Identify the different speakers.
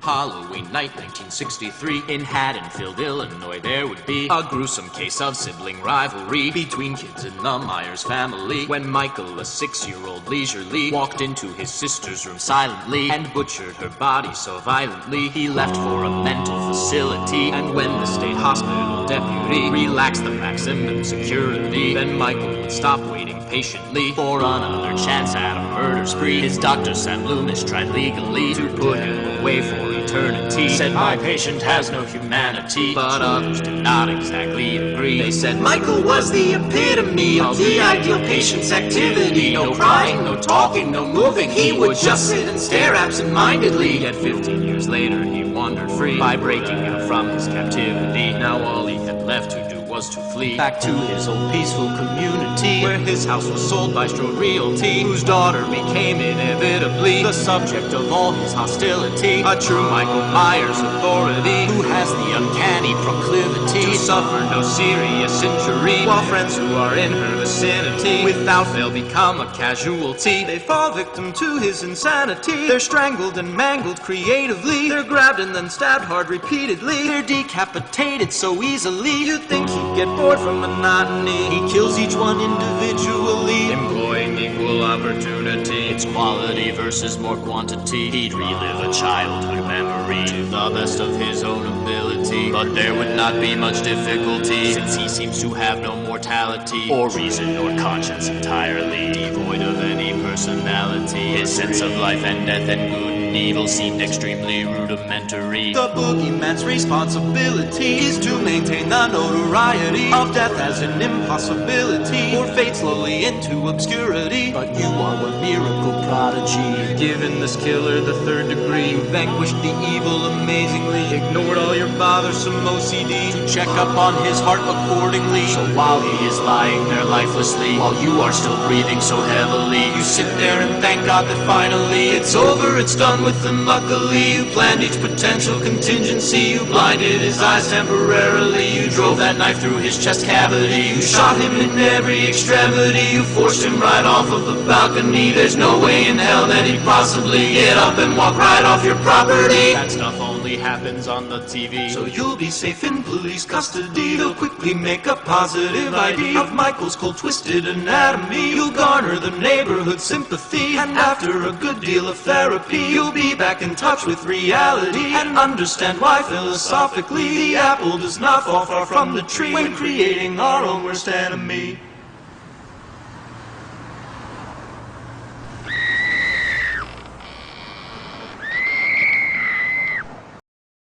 Speaker 1: Halloween night 1963 in Haddonfield, Illinois, there would be a gruesome case of sibling rivalry between kids in the Myers family when Michael, a 6-year-old leisurely, walked into his sister's room silently and butchered her body so violently he left for a mental facility. And when the state hospital deputy relaxed the maximum security, then Michael would stop waiting patiently for another chance at a murder spree. His doctor, Sam Loomis, tried legally to put him away for eternity. Said my patient has no humanity, but others did not exactly agree. They said Michael was the epitome of the ideal patient's activity. No crying, no talking, no moving. He would just sit and stare absent-mindedly. Yet 15 years later he wandered free by breaking out from his captivity. Now all he had left to do was to flee back to his old peaceful community, where his house was sold by Strode Realty, whose daughter became inevitably the subject of all his hostility. A true Michael Myers authority, who has the uncanny proclivity to suffer no serious injury, while friends who are in her vicinity without fail become a casualty. They fall victim to his insanity. They're strangled and mangled creatively. They're grabbed and then stabbed hard repeatedly. They're decapitated so easily you'd think he'd get bored from monotony. He kills each one individually, employing equal opportunity. It's quality versus more quantity. He'd relive a childhood memory to the best of his own ability, but there would not be much difficulty, since he seems to have no mortality or reason or conscience, entirely devoid of any personality. His sense of life and death and good and evil seemed extremely rudimentary. The boogeyman's responsibility is to maintain the notoriety of death as an impossibility, or fade slowly into obscurity. But you are a miracle prodigy. You've given this killer the third degree. You vanquished the evil amazingly, ignored all your bothersome OCD to check up on his heart accordingly. So while he is lying there lifelessly, while you are still breathing so heavily, you sit there and thank God that finally it's over, it's done with him. Luckily you planned each potential contingency. You blinded his eyes temporarily. You drove that knife through his chest cavity. You shot him in every extremity. You forced him right off of the balcony. There's no way in hell that he'd possibly get up and walk right off your property. That stuff only happens on the TV, so you'll be safe in police custody. They'll quickly make a positive ID of Michael's cold twisted anatomy. You'll garner the neighborhood sympathy, and after a good deal of therapy you'll be back in touch with reality and understand why philosophically the apple does not fall far from the tree when creating our own worst enemy.